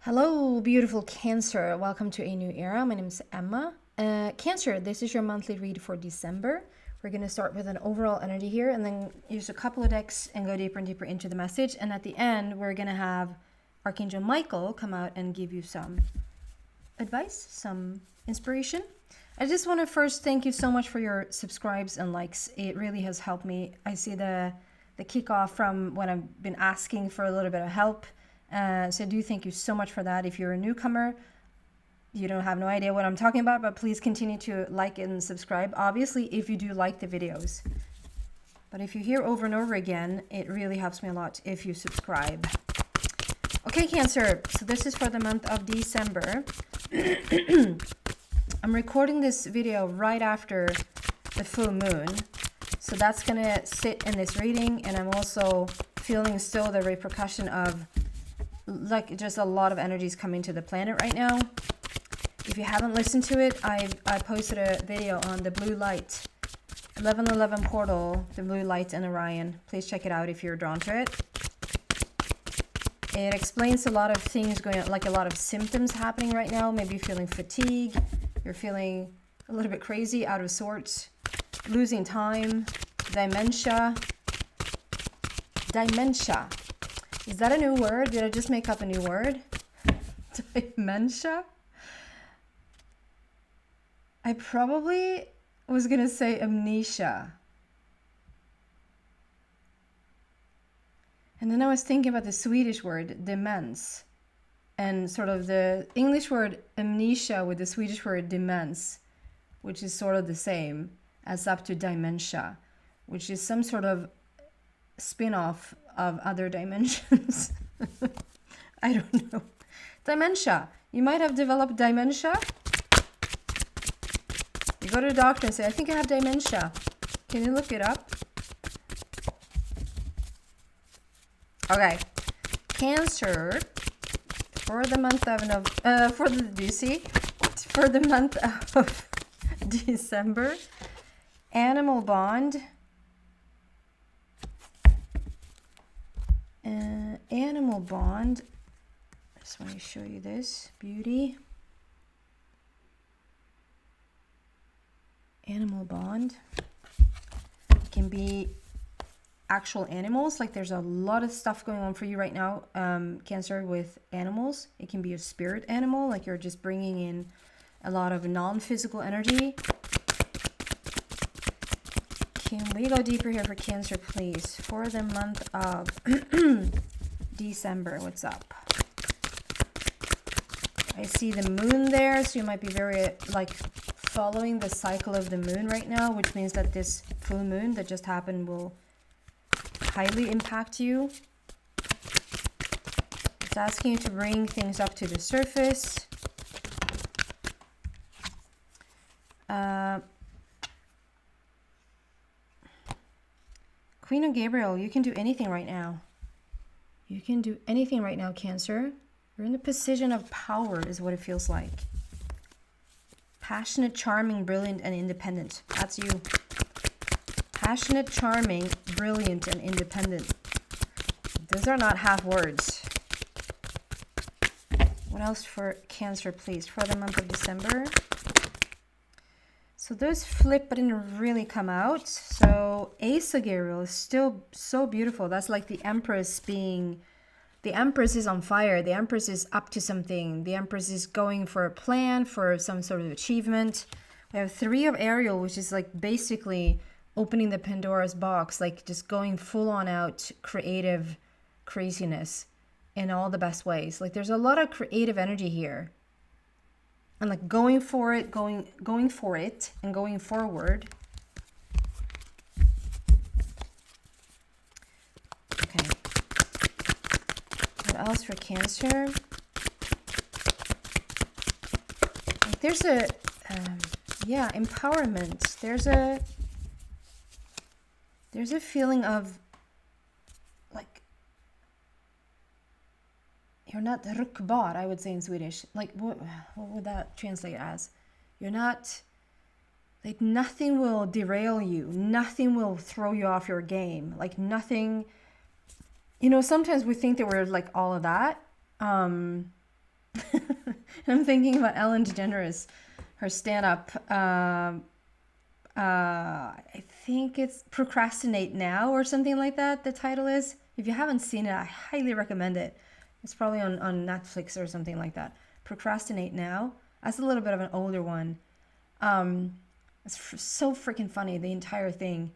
Hello, beautiful Cancer. Welcome to a new era. My name is Emma. Cancer, this is your monthly read for December. We're going to start with an overall energy here and then use a couple of decks and go deeper and deeper into the message. And at the end, we're going to have Archangel Michael come out and give you some advice, some inspiration. I just want to first thank you so much for your subscribes and likes. It really has helped me. I see the kickoff from when I've been asking for a little bit of help. So I do thank you so much for that. If you're a newcomer, you don't have no idea what I'm talking about, but please continue to like and subscribe. Obviously, if you do like the videos. But if you hear over and over again, it really helps me a lot if you subscribe. Okay, Cancer. So this is for the month of December. I'm recording this video right after the full moon. So that's going to sit in this reading. And I'm also feeling still the repercussion of like just a lot of energies coming to the planet right now. If you haven't listened to it, I posted a video on the blue light 1111 portal, the blue light and Orion. Please check it out if you're drawn to it. It explains a lot of things going on, like a lot of symptoms happening right now. Maybe you're feeling fatigue, you're feeling a little bit crazy, out of sorts, losing time, dementia. Is that a new word? Did I just make up a new word? Dementia? I probably was going to say amnesia. And then I was thinking about the Swedish word demens and sort of the English word amnesia with the Swedish word demens, which is sort of the same as up to dementia, which is some sort of spin-off of other dimensions. I don't know. Dementia. You might have developed dementia. You go to the doctor and say, I think I have dementia. Can you look it up? Okay. Cancer for the month of for the month of December. Animal bond. Animal bond. I just want to show you this beauty. Animal bond. It can be actual animals. Like there's a lot of stuff going on for you right now, Cancer, with animals. It can be a spirit animal, like you're just bringing in a lot of non-physical energy. Can we go deeper here for Cancer, please? For the month of December, what's up? I see the moon there, so you might be very like following the cycle of the moon right now, which means that this full moon that just happened will highly impact you. It's asking you to bring things up to the surface. Queen of Gabriel, you can do anything right now. You can do anything right now, Cancer. You're in a position of power is what it feels like. Passionate, charming, brilliant, and independent. That's you. Passionate, charming, brilliant, and independent. Those are not half words. What else for Cancer, please, for the month of December? So those flip but didn't really come out. So Ace of Gabriel is still so beautiful. That's like the Empress being... The Empress is on fire. The Empress is up to something. The Empress is going for a plan, for some sort of achievement. We have Three of Ariel, which is like basically opening the Pandora's box, like just going full on out creative craziness in all the best ways. Like there's a lot of creative energy here. And like going for it, going for it and going forward. Okay. What else for Cancer? Like there's a, empowerment. There's a feeling of like, you're not ryckbar, I would say in Swedish. Like, what would that translate as? You're not, like nothing will derail you. Nothing will throw you off your game. Like nothing, you know, sometimes we think that we're like all of that. I'm thinking about Ellen DeGeneres, her stand-up. I think it's Procrastinate Now or something like that. The title is. If you haven't seen it, I highly recommend it. It's probably on Netflix or something like that. Procrastinate Now. That's a little bit of an older one. It's so freaking funny, the entire thing.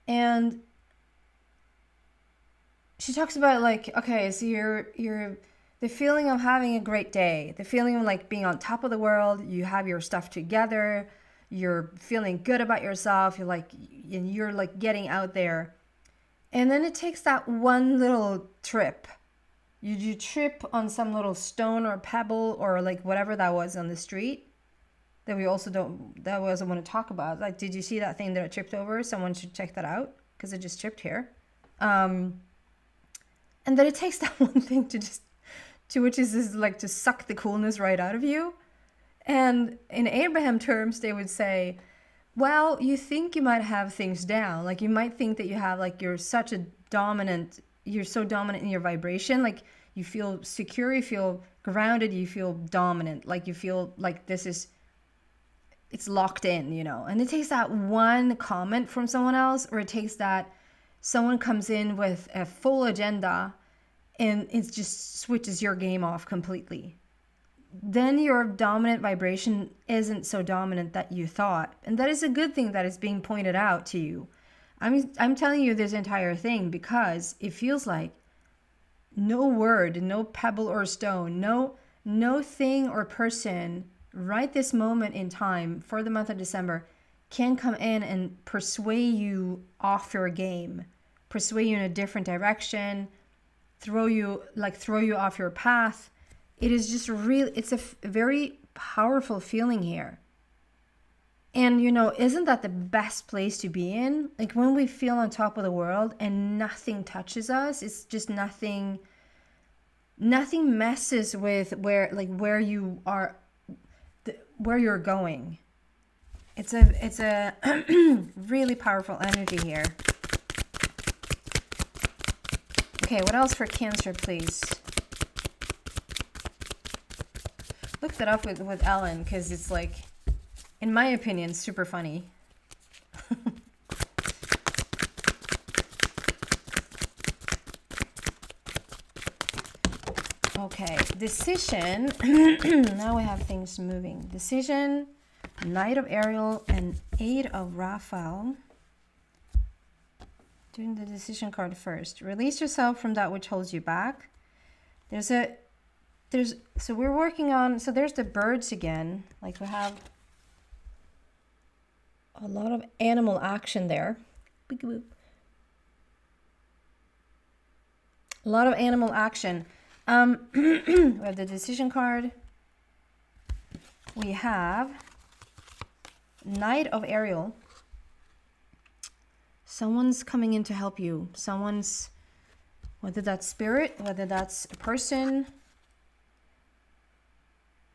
And she talks about like, okay, so you're the feeling of having a great day, the feeling of like being on top of the world, you have your stuff together, you're feeling good about yourself, you're like getting out there. And then it takes that one little trip. You trip on some little stone or pebble or like whatever that was on the street that we also want to talk about. Like, did you see that thing that I tripped over? Someone should check that out because I just tripped here. And then it takes that one thing which is like to suck the coolness right out of you. And in Abraham terms, they would say, well, you think you might have things down. Like you might think that you have like you're so dominant in your vibration. Like you feel secure, you feel grounded, you feel dominant. Like you feel like it's locked in, you know. And it takes that one comment from someone else, or it takes that someone comes in with a full agenda and it just switches your game off completely. Then your dominant vibration isn't so dominant that you thought. And that is a good thing that is being pointed out to you. I'm telling you this entire thing because it feels like no word, no pebble or stone, no thing or person right this moment in time for the month of December can come in and persuade you off your game, persuade you in a different direction, throw you off your path. It is just it's a very powerful feeling here. And, you know, isn't that the best place to be in? Like when we feel on top of the world and nothing touches us, it's just nothing messes with where you are, where you're going. It's a really powerful energy here. Okay, what else for Cancer, please? Look that up with Ellen, because it's like, in my opinion, super funny. Okay, decision. Now we have things moving. Decision, Knight of Ariel, and 8 of Raphael. Doing the decision card first. Release yourself from that which holds you back. So we're working on, so there's the birds again. Like we have a lot of animal action there. A lot of animal action. We have the decision card. We have Knight of Ariel. Someone's coming in to help you. Whether that's spirit, whether that's a person.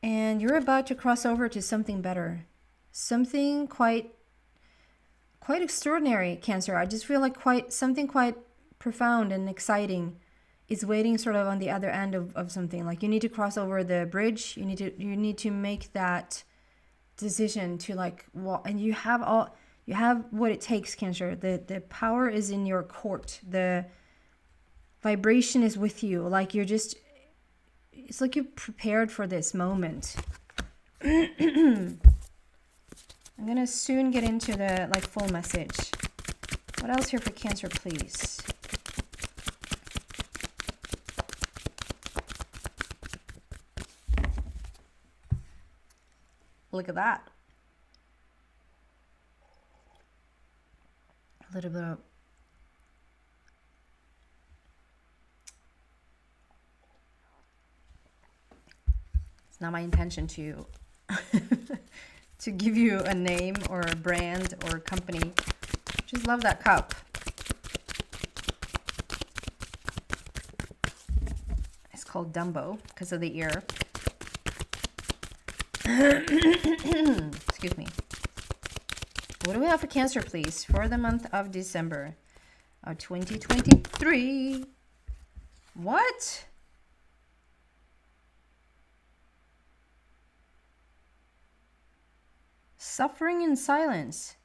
And you're about to cross over to something better. Something quite extraordinary, Cancer. I just feel like something quite profound and exciting is waiting sort of on the other end of something. Like you need to cross over the bridge. You need to make that decision to like walk, and you have what it takes, Cancer. The power is in your court. The vibration is with you. Like it's like you're prepared for this moment. I'm gonna soon get into the full message. What else here for Cancer, please? Look at that. A little bit of it's not my intention to to give you a name or a brand or a company. Just love that cup. It's called Dumbo because of the ear. Excuse me. What do we have for Cancer, please, for the month of December of 2023? What? Suffering in silence.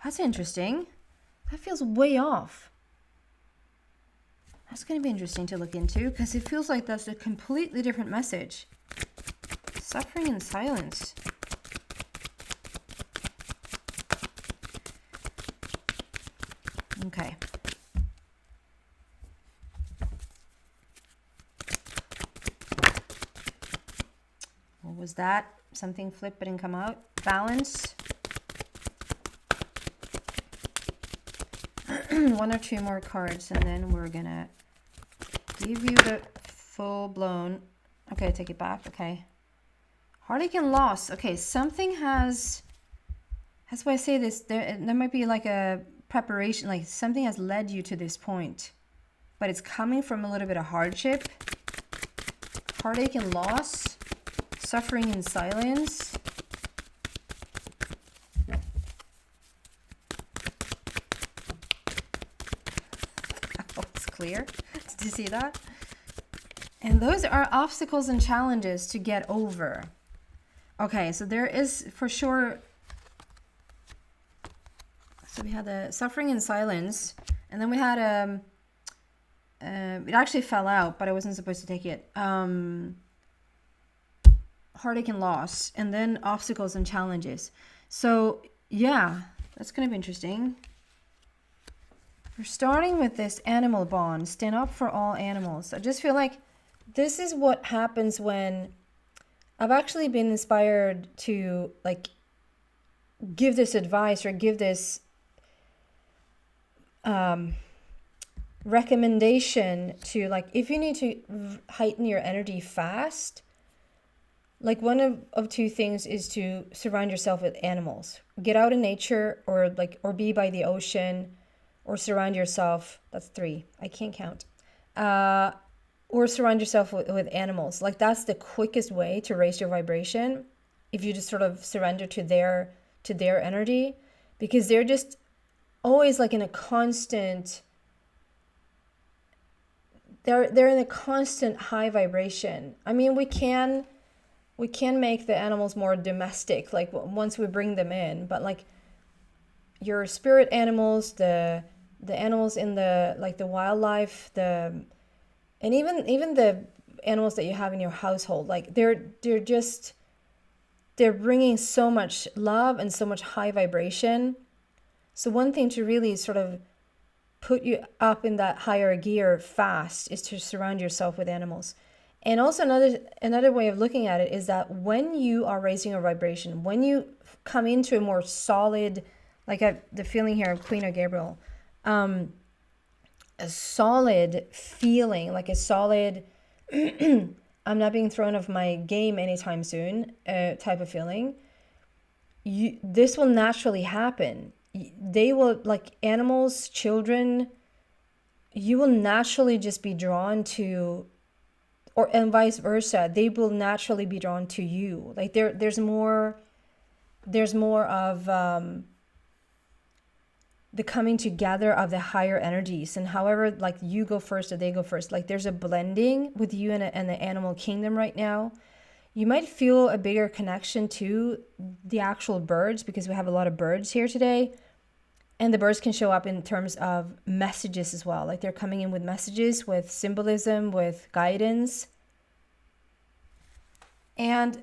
That's interesting. That feels way off. That's going to be interesting to look into because it feels like that's a completely different message. Suffering in silence. Okay. What was that? Something flipped but didn't come out. Balance. One or two more cards and then we're gonna give you the full blown. Okay, take it back. Okay. Heartache and loss. Okay, something has. That's why I say this. There might be like a preparation, like something has led you to this point, but it's coming from a little bit of hardship. Heartache and loss. Suffering in silence. Oh, it's clear. Did you see that? And those are obstacles and challenges to get over. Okay, so there is for sure. So we had the suffering in silence, and then we had it actually fell out, but I wasn't supposed to take it. Heartache and loss, and then obstacles and challenges. So yeah, that's gonna be interesting. We're starting with this animal bond. Stand up for all animals. I just feel like this is what happens when I've actually been inspired to like give this advice or give this recommendation to, like, if you need to heighten your energy fast, like one of two things is to surround yourself with animals. Get out in nature or be by the ocean or surround yourself. That's three. I can't count. Or surround yourself with animals. Like that's the quickest way to raise your vibration. If you just sort of surrender to their energy, because they're just always like in a constant, they're in a constant high vibration. I mean, we can make the animals more domestic, like once we bring them in, but like your spirit animals, the animals in the, like the wildlife, and even the animals that you have in your household, like they're bringing so much love and so much high vibration. So one thing to really sort of put you up in that higher gear fast is to surround yourself with animals. And also another way of looking at it is that when you are raising your vibration, when you come into a more solid, like the feeling here of Queen of Gabriel, a solid feeling, like a solid, I'm not being thrown off my game anytime soon, type of feeling, this will naturally happen. They will, like animals, children, you will naturally just be drawn to, and vice versa, they will naturally be drawn to you. Like there's more of the coming together of the higher energies, and however, like you go first or they go first, like there's a blending with you and the animal kingdom right now. You might feel a bigger connection to the actual birds because we have a lot of birds here today. And the birds can show up in terms of messages as well. Like they're coming in with messages, with symbolism, with guidance. And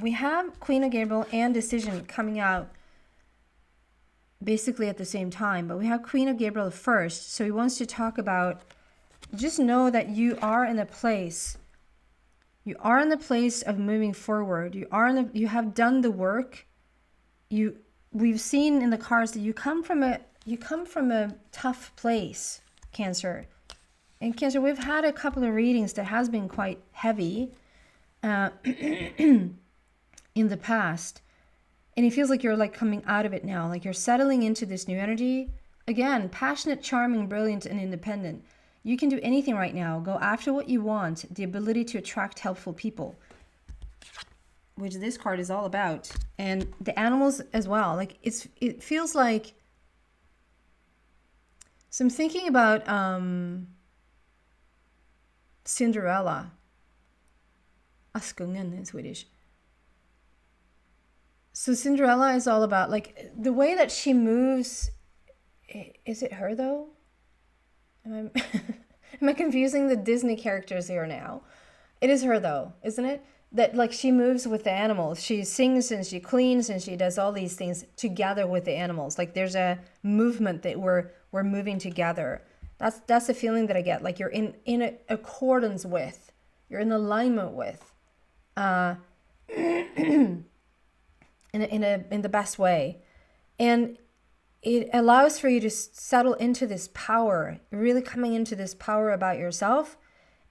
we have Queen of Gabriel and Decision coming out basically at the same time. But we have Queen of Gabriel first. So he wants to talk about, just know that you are in a place. You are in the place of moving forward. You have done the work. We've seen in the cards that you come from a tough place, Cancer. And Cancer, we've had a couple of readings that has been quite heavy in the past. And it feels like you're like coming out of it now, like you're settling into this new energy. Again, passionate, charming, brilliant, and independent. You can do anything right now. Go after what you want. The ability to attract helpful people, which this card is all about. And the animals as well. Like it feels like, so I'm thinking about Cinderella. Askungen in Swedish. So Cinderella is all about like the way that she moves. Is it her though? Am I, am I confusing the Disney characters here now? It is her though, isn't it? That like she moves with the animals. She sings and she cleans and she does all these things together with the animals. Like there's a movement that we're moving together. That's the feeling that I get. Like you're in accordance with, you're in alignment with, in the best way, and it allows for you to settle into this power, really coming into this power about yourself.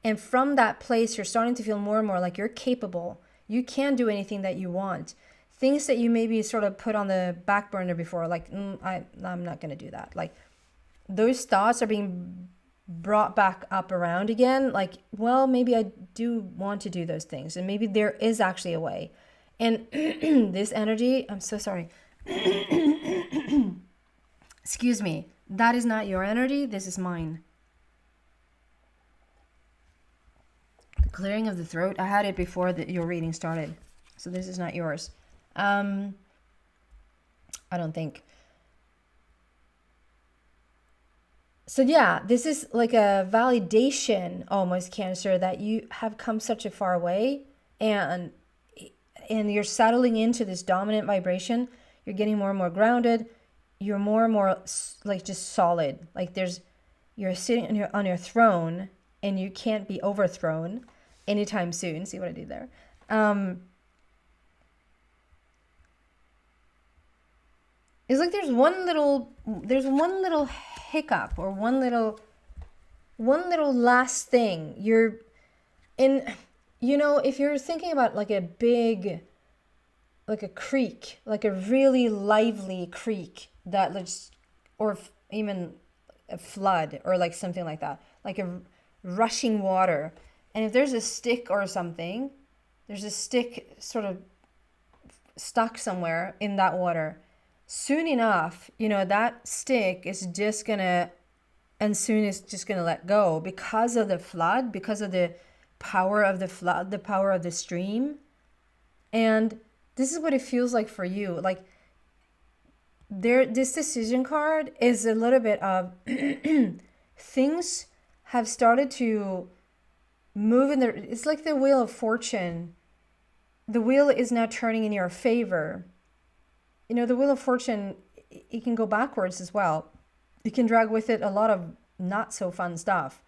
And from that place, you're starting to feel more and more like you're capable. You can do anything that you want. Things that you maybe sort of put on the back burner before, like, I'm not going to do that. Like, those thoughts are being brought back up around again. Like, well, maybe I do want to do those things. And maybe there is actually a way. And this energy, I'm so sorry. Excuse me. That is not your energy. This is mine. The clearing of the throat. I had it before your reading started. So this is not yours. I don't think. So yeah, this is like a validation almost, Cancer, that you have come such a far way, and you're settling into this dominant vibration. You're getting more and more grounded. You're more and more like just solid. Like you're sitting on your throne and you can't be overthrown anytime soon. See what I did there? It's like there's one little hiccup or one little last thing. You're in, if you're thinking about like a big, like a creek, like a really lively creek that looks, or even a flood or like something like that, like a rushing water. And if there's a stick or something, there's a stick sort of stuck somewhere in that water, soon enough, that stick is just gonna, and soon it's just gonna let go because of the flood, because of the power of the flood, the power of the stream. And this is what it feels like for you. Like this decision card is a little bit of things have started to move in it's like the wheel of fortune. The wheel is now turning in your favor. The wheel of fortune, it can go backwards as well. It can drag with it a lot of not so fun stuff.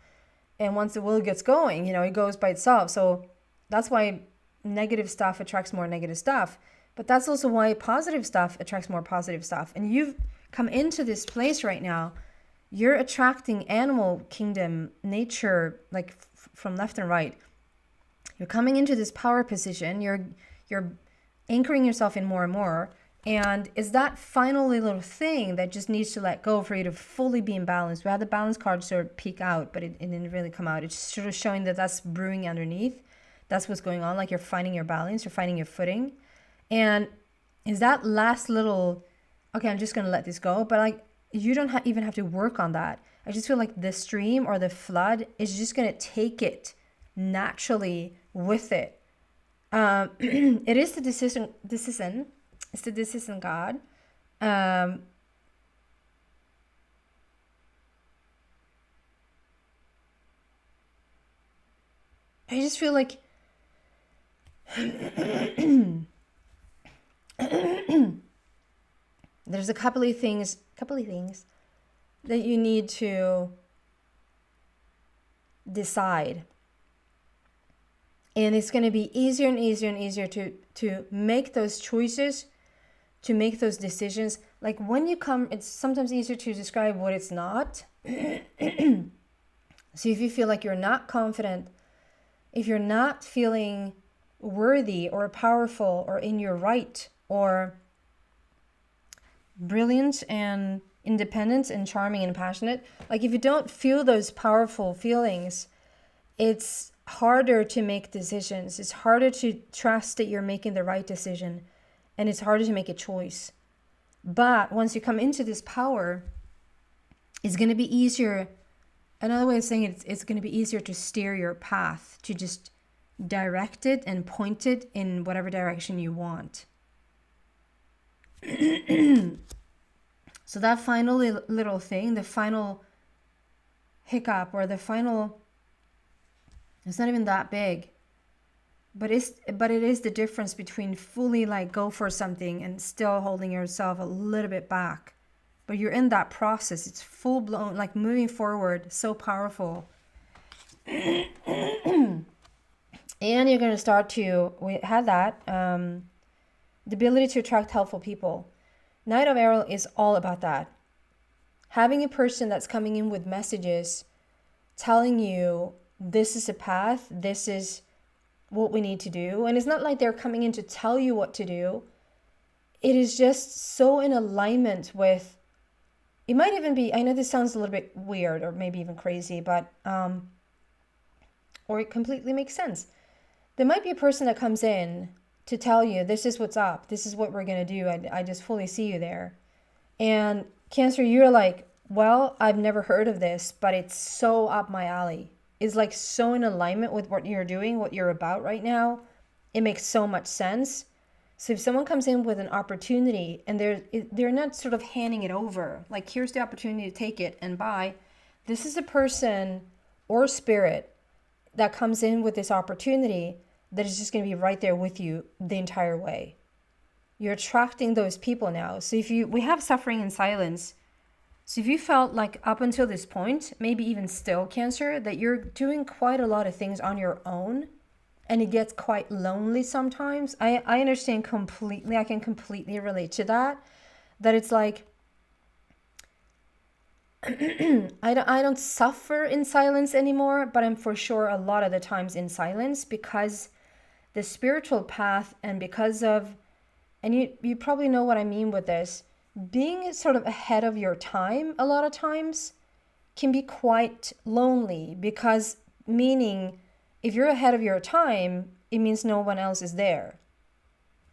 And once the wheel gets going, it goes by itself. So that's why negative stuff attracts more negative stuff. But that's also why positive stuff attracts more positive stuff. And you've come into this place right now. You're attracting animal kingdom, nature, like from left and right. You're coming into this power position. You're anchoring yourself in more and more. And it's that final little thing that just needs to let go for you to fully be in balance. We had the balance card sort of peek out, but it didn't really come out. It's sort of showing that that's brewing underneath. That's what's going on. Like you're finding your balance, you're finding your footing. And is that last little, okay, I'm just going to let this go. But like, you don't even have to work on that. I just feel like the stream or the flood is just going to take it naturally with it. It is the decision. It's the decision God. I just feel like there's a couple of things that you need to decide. And it's going to be easier and easier and easier to make those choices, to make those decisions. Like when you come, it's sometimes easier to describe what it's not. So if you feel like you're not confident, if you're not feeling worthy or powerful or in your right or brilliant and independent and charming and passionate, like if you don't feel those powerful feelings, it's harder to make decisions. It's harder to trust that you're making the right decision, and it's harder to make a choice. But once you come into this power, it's going to be easier. Another way of saying it, it's going to be easier to steer your path, to just direct it and point it in whatever direction you want. So that final little thing, the final hiccup, or the final, it's not even that big, but it is the difference between fully like go for something and still holding yourself a little bit back. But you're in that process. It's full blown, like moving forward, so powerful. And you're going to start to, we had that, the ability to attract helpful people. Knight of Arrow is all about that. Having a person that's coming in with messages telling you this is a path, this is what we need to do. And it's not like they're coming in to tell you what to do. It is just so in alignment with, it might even be, I know this sounds a little bit weird or maybe even crazy, but, or it completely makes sense. There might be a person that comes in to tell you, this is what's up, this is what we're going to do. I just fully see you there. And Cancer, you're like, well, I've never heard of this, but it's so up my alley. It's like so in alignment with what you're doing, what you're about right now. It makes so much sense. So if someone comes in with an opportunity and they're not sort of handing it over, like here's the opportunity to take it and buy. This is a person or spirit that comes in with this opportunity that is just going to be right there with you the entire way. You're attracting those people now. So we have suffering in silence. So if you felt like up until this point, maybe even still, Cancer, that you're doing quite a lot of things on your own and it gets quite lonely sometimes, I understand completely. I can completely relate to that. That it's like, I don't suffer in silence anymore, but I'm for sure a lot of the times in silence because the spiritual path and because of, and you probably know what I mean with this, being sort of ahead of your time a lot of times can be quite lonely, because meaning if you're ahead of your time, it means no one else is there.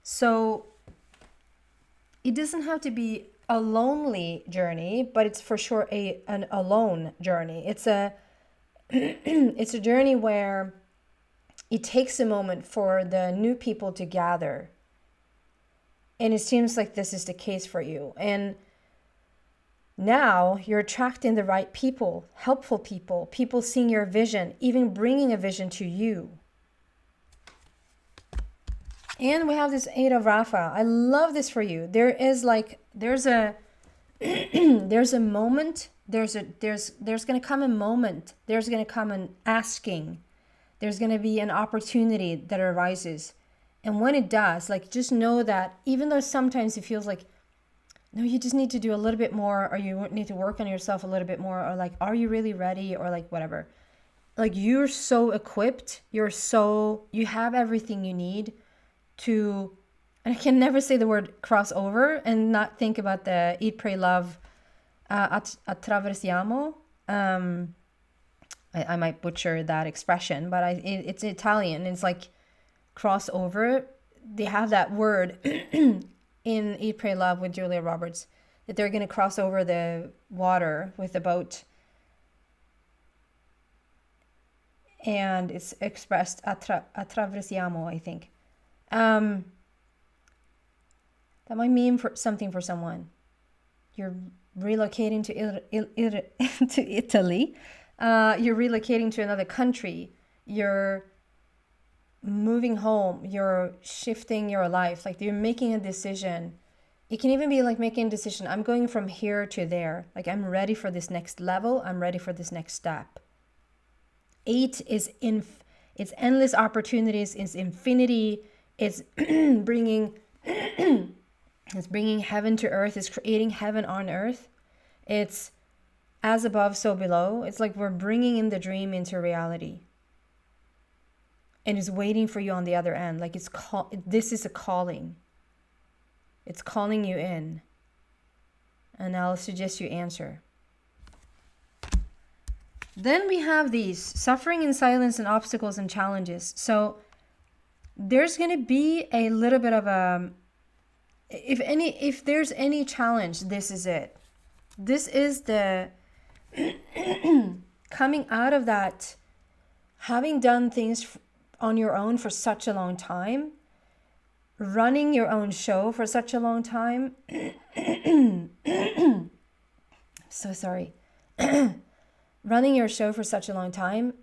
So it doesn't have to be a lonely journey, but it's for sure an alone journey. It's a it's a journey where it takes a moment for the new people to gather. And it seems like this is the case for you. And now you're attracting the right people, helpful people, people seeing your vision, even bringing a vision to you. And we have this Eight of Rafa. I love this for you. There's a there's a moment, there's going to come a moment, there's going to come an asking, there's going to be an opportunity that arises. And when it does, like, just know that even though sometimes it feels like, no, you just need to do a little bit more, or you need to work on yourself a little bit more, or like, are you really ready, or like whatever. Like, you're so equipped, you have everything you need to, and I can never say the word crossover and not think about the Eat, Pray, Love, attraversiamo. I might butcher that expression, but it's Italian. It's like crossover. They have that word in Eat, Pray, Love with Julia Roberts, that they're going to cross over the water with the boat. And it's expressed attraversiamo, I think. That might mean something for someone. You're relocating to Italy. You're relocating to another country. You're moving home. You're shifting your life. Like, you're making a decision. It can even be like making a decision. I'm going from here to there. Like, I'm ready for this next level. I'm ready for this next step. 8 is it's endless opportunities. It's infinity. It's bringing heaven to earth. It's creating heaven on earth. It's as above, so below. It's like we're bringing in the dream into reality. And it's waiting for you on the other end. Like, this is a calling. It's calling you in. And I'll suggest you answer. Then we have these suffering in silence and obstacles and challenges. So there's going to be a little bit of a, if there's any challenge, this is it. This is the coming out of that, having done things on your own for such a long time. running your own show for such a long time. So sorry. Running your show for such a long time,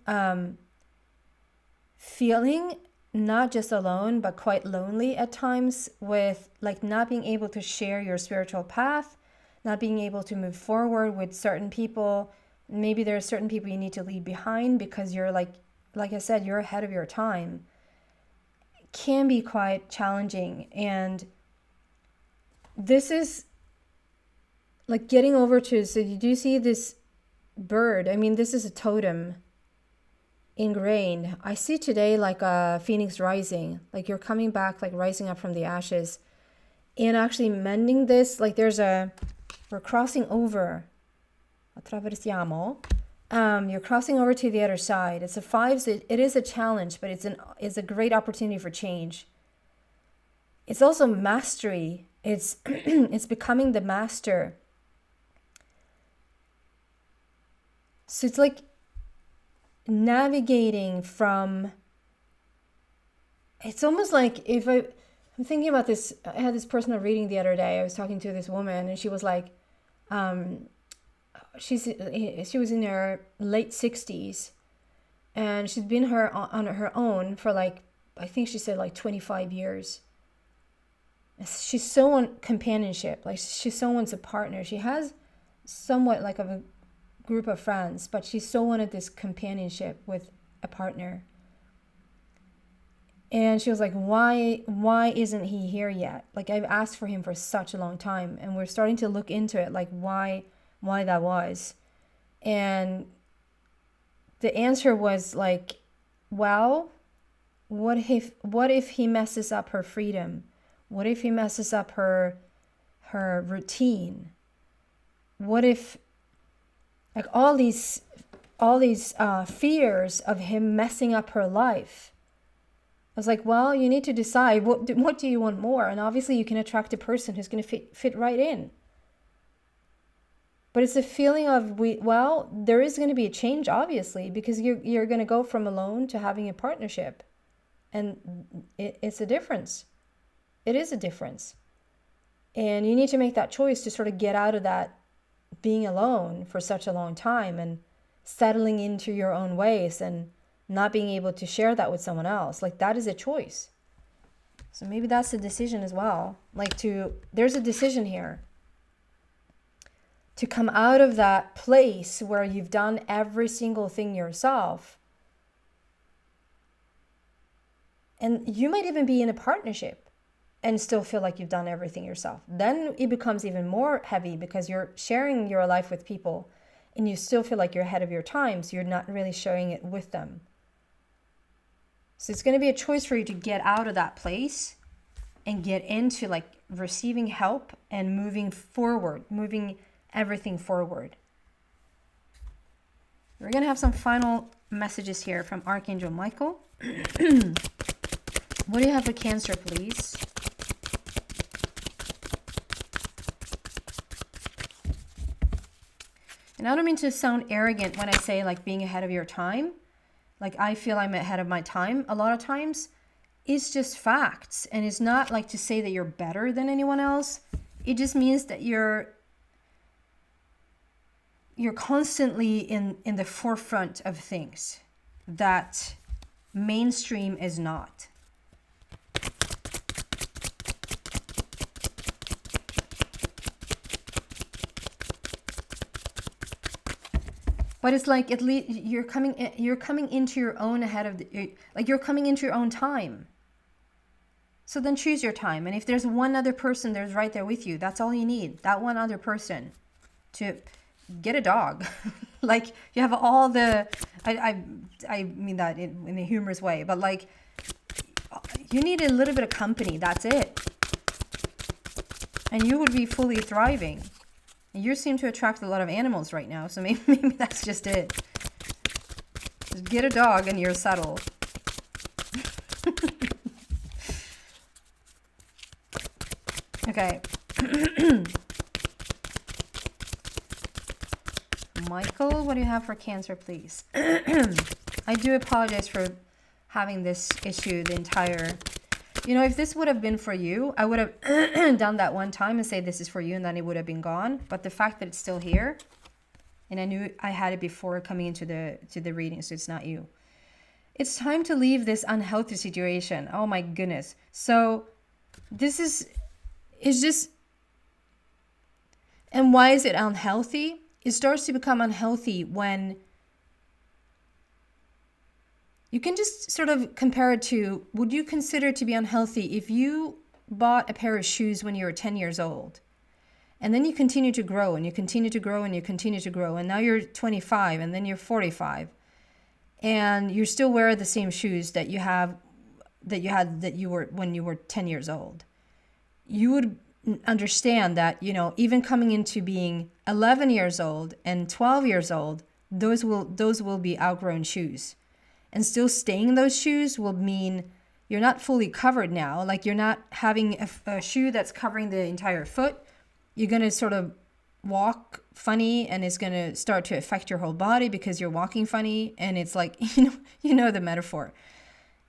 feeling not just alone, but quite lonely at times, with like not being able to share your spiritual path, not being able to move forward with certain people. Maybe there are certain people you need to leave behind because you're like I said, you're ahead of your time. It can be quite challenging. And this is like getting over to, so you do see this bird. I mean, this is a totem ingrained. I see today like a phoenix rising, like you're coming back, like rising up from the ashes and actually mending this. Like we're crossing over. Attraversiamo. You're crossing over to the other side. It's a 5, so it is a challenge, but it's a great opportunity for change. It's also mastery. It's it's becoming the master. So it's like navigating from, it's almost like I'm thinking about this. I had this personal reading the other day. I was talking to this woman and she was like, she was in her late 60s and she's been on her own for like, I think she said like 25 years. She's so on companionship, like she so wants a partner. She has somewhat like of a group of friends, but she so wanted this companionship with a partner. And she was like, why isn't he here yet? Like I've asked for him for such a long time, and we're starting to look into it, like why that was. And the answer was like, well, what if he messes up her freedom? What if he messes up her routine? What if like all these fears of him messing up her life? I was like, well, you need to decide what do you want more? And obviously you can attract a person who's going to fit right in. But it's a feeling of, there is going to be a change, obviously, because you're going to go from alone to having a partnership. And it's a difference. It is a difference. And you need to make that choice to sort of get out of that being alone for such a long time and settling into your own ways and not being able to share that with someone else. Like that is a choice. So maybe that's a decision as well. There's a decision here to come out of that place where you've done every single thing yourself. And you might even be in a partnership and still feel like you've done everything yourself. Then it becomes even more heavy because you're sharing your life with people and you still feel like you're ahead of your time, so you're not really sharing it with them. So it's going to be a choice for you to get out of that place and get into like receiving help and moving forward, moving everything forward. We're going to have some final messages here from Archangel Michael. What do you have for Cancer, please? And I don't mean to sound arrogant when I say like being ahead of your time. Like I feel I'm ahead of my time a lot of times. It's just facts. And it's not like to say that you're better than anyone else. It just means that you're constantly in the forefront of things that mainstream is not. But it's like at least you're coming into your own you're coming into your own time. So then choose your time. And if there's one other person there's right there with you, that's all you need. That one other person to get a dog. Like you have all the, I mean that in a humorous way, but like you need a little bit of company. That's it. And you would be fully thriving. You seem to attract a lot of animals right now, so maybe that's just it. Just get a dog and you're settled. Okay. Michael, what do you have for Cancer, please? I do apologize for having this issue the entire You know, if this would have been for you, I would have done that one time and say this is for you, and then it would have been gone. But the fact that it's still here, and I knew I had it before coming into the reading, so it's not you. It's time to leave this unhealthy situation. Oh my goodness. So this is, it's just, and why is it unhealthy? It starts to become unhealthy when you can just sort of compare it to, would you consider it to be unhealthy if you bought a pair of shoes when you were 10 years old? And then you continue to grow and you continue to grow and you continue to grow. And now you're 25 and then you're 45. And you still wear the same shoes that you were when you were 10 years old. You would understand that, you know, even coming into being 11 years old and 12 years old, those will be outgrown shoes. And still staying in those shoes will mean you're not fully covered now. Like you're not having a shoe that's covering the entire foot. You're going to sort of walk funny and it's going to start to affect your whole body because you're walking funny. And it's like, you know the metaphor.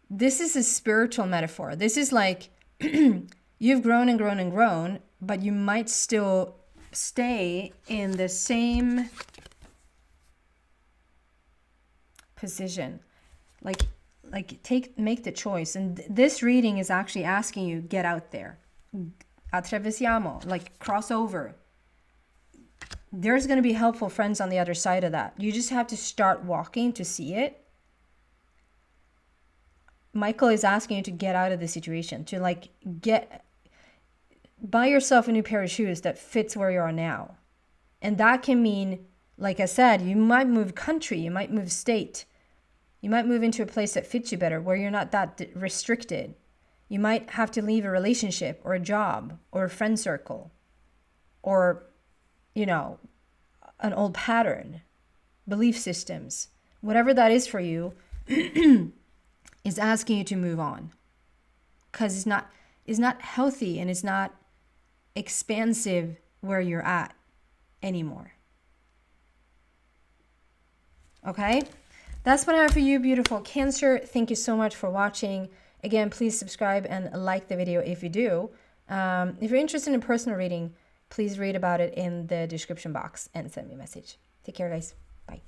This is a spiritual metaphor. This is like you've grown and grown and grown, but you might still stay in the same position. Like make the choice. And this reading is actually asking you, get out there. Attraversiamo, like cross over. There's going to be helpful friends on the other side of that. You just have to start walking to see it. Michael is asking you to get out of the situation, to like buy yourself a new pair of shoes that fits where you are now. And that can mean, like I said, you might move country, you might move state. You might move into a place that fits you better, where you're not that restricted. You might have to leave a relationship or a job or a friend circle or, you know, an old pattern, belief systems. Whatever that is for you is asking you to move on, because it's not healthy and it's not expansive where you're at anymore. Okay? That's what I have for you, beautiful Cancer. Thank you so much for watching. Again, please subscribe and like the video if you do. If you're interested in a personal reading, please read about it in the description box and send me a message. Take care, guys. Bye.